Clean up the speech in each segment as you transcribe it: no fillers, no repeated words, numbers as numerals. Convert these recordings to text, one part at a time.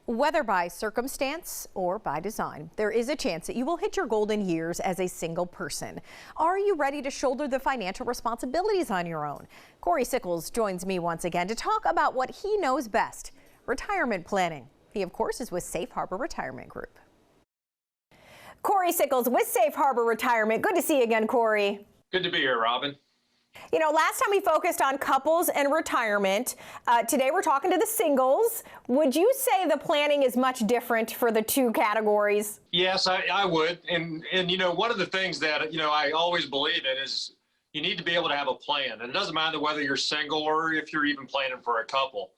Whether by circumstance or by design, there is a chance that you will hit your golden years as a single person. Are you ready to shoulder the financial responsibilities on your own? Cory Sickles joins me once again to talk about what he knows best, retirement planning. He, of course, is with Safe Harbor Retirement Group. Cory Sickles with Safe Harbor Retirement. Good to see you again, Cory. Good to be here, Robin. You know, last time we focused on couples and retirement. Today we're talking to the singles. Would you say the planning is much different for the two categories? Yes, I would. And you know, one of the things that, you know, I always believe in is you need to be able to have a plan. And it doesn't matter whether you're single or if you're even planning for a couple.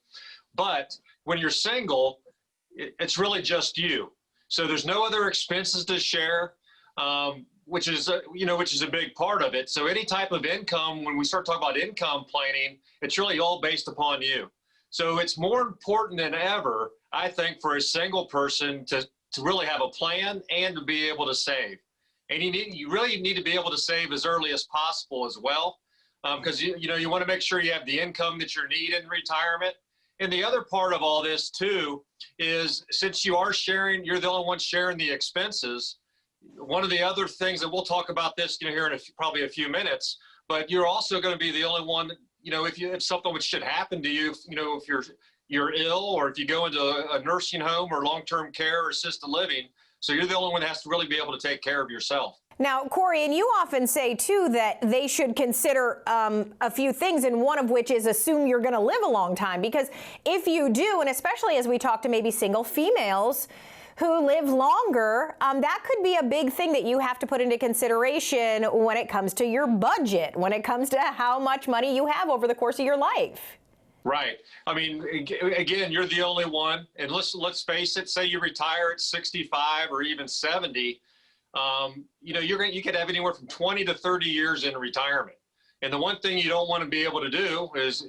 But when you're single, it's really just you. So there's no other expenses to share. Which is a big part of it. So any type of income, when we start talking about income planning, it's really all based upon you. So it's more important than ever, I think, for a single person to really have a plan and to be able to save. And you really need to be able to save as early as possible as well, because you want to make sure you have the income that you need in retirement. And the other part of all this too is, since you are sharing, you're the only one sharing the expenses. One of the other things that we'll talk about this, here in probably a few minutes, but you're also going to be the only one, if something which should happen to you, if you're ill or if you go into a nursing home or long-term care or assisted living. So you're the only one that has to really be able to take care of yourself. Now, Cory, and you often say, too, that they should consider a few things, and one of which is assume you're going to live a long time. Because if you do, and especially as we talk to maybe single females who live longer, that could be a big thing that you have to put into consideration when it comes to your budget, when it comes to how much money you have over the course of your life. Right. I mean, again, you're the only one. And let's face it, say you retire at 65 or even 70, you could have anywhere from 20 to 30 years in retirement. And the one thing you don't want to be able to do is,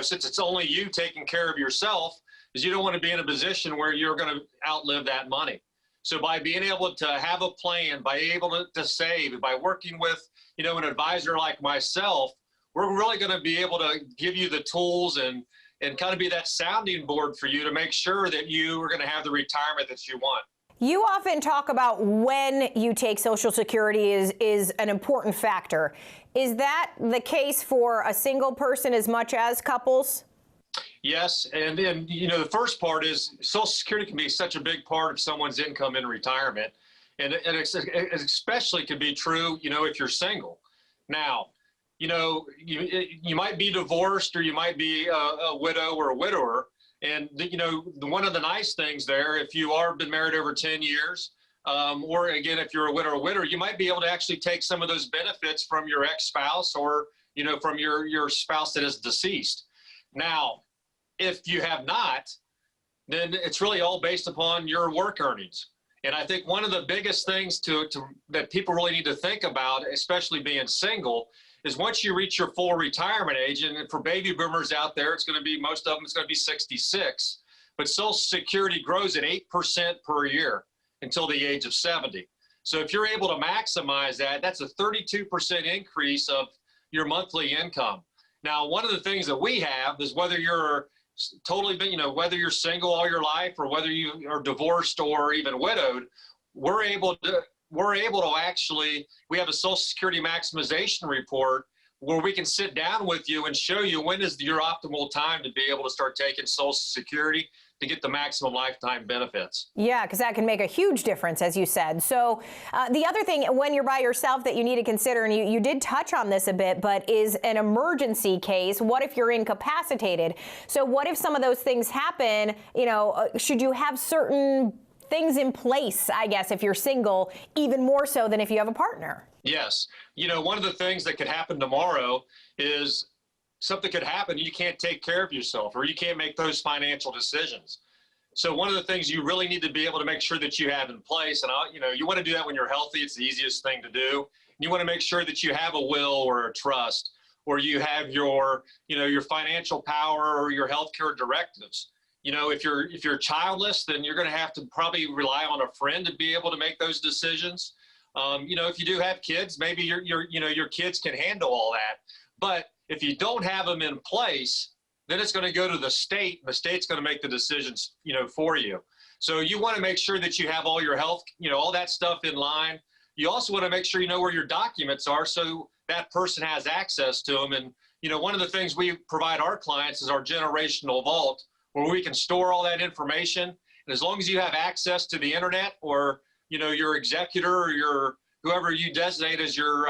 since it's only you taking care of yourself, is you don't want to be in a position where you're going to outlive that money. So by being able to have a plan, by able to save, by working with, an advisor like myself, we're really going to be able to give you the tools and kind of be that sounding board for you to make sure that you are going to have the retirement that you want. You often talk about when you take Social Security is an important factor. Is that the case for a single person as much as couples? Yes, and then, the first part is Social Security can be such a big part of someone's income in retirement, and it especially could be true, if you're single. Now, you might be divorced or you might be a widow or a widower, and one of the nice things there, if you are been married over 10 years, or again, if you're a widow or widower, you might be able to actually take some of those benefits from your ex-spouse or, from your spouse that is deceased. Now, if you have not, then it's really all based upon your work earnings. And I think one of the biggest things that people really need to think about, especially being single, is once you reach your full retirement age, and for baby boomers out there, it's going to be, most of them, it's going to be 66, but Social Security grows at 8% per year until the age of 70. So if you're able to maximize that, that's a 32% increase of your monthly income. Now, one of the things that we have is whether you're whether you're single all your life or whether you are divorced or even widowed, we're able to actually, we have a Social Security maximization report where we can sit down with you and show you when is your optimal time to be able to start taking Social Security to get the maximum lifetime benefits. Yeah, because that can make a huge difference, as you said. So the other thing when you're by yourself that you need to consider, and you did touch on this a bit, but is an emergency case. What if you're incapacitated? So what if some of those things happen? Should you have certain things in place, I guess, if you're single, even more so than if you have a partner? Yes. One of the things that could happen tomorrow is something could happen, you can't take care of yourself or you can't make those financial decisions. So one of the things you really need to be able to make sure that you have in place, and you want to do that when you're healthy, it's the easiest thing to do. You want to make sure that you have a will or a trust, or you have your financial power or your healthcare directives. If you're childless, then you're going to have to probably rely on a friend to be able to make those decisions. If you do have kids, maybe your kids can handle all that. But if you don't have them in place, then it's going to go to the state. The state's going to make the decisions, for you. So you want to make sure that you have all your health, all that stuff in line. You also want to make sure you know where your documents are so that person has access to them. And, one of the things we provide our clients is our generational vault, where we can store all that information. And as long as you have access to the internet, or, your executor or whoever you designate as your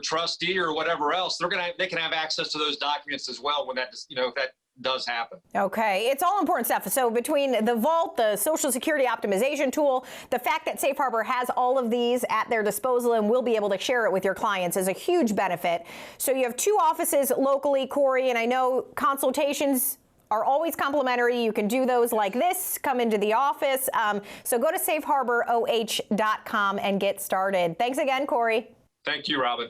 trustee or whatever else, they can have access to those documents as well when that, if that does happen. Okay, it's all important stuff. So between the vault, the Social Security optimization tool, the fact that Safe Harbor has all of these at their disposal and will be able to share it with your clients is a huge benefit. So you have 2 offices locally, Cory, and I know consultations are always complimentary. You can do those like this, come into the office. So go to safeharboroh.com and get started. Thanks again, Cory. Thank you, Robin.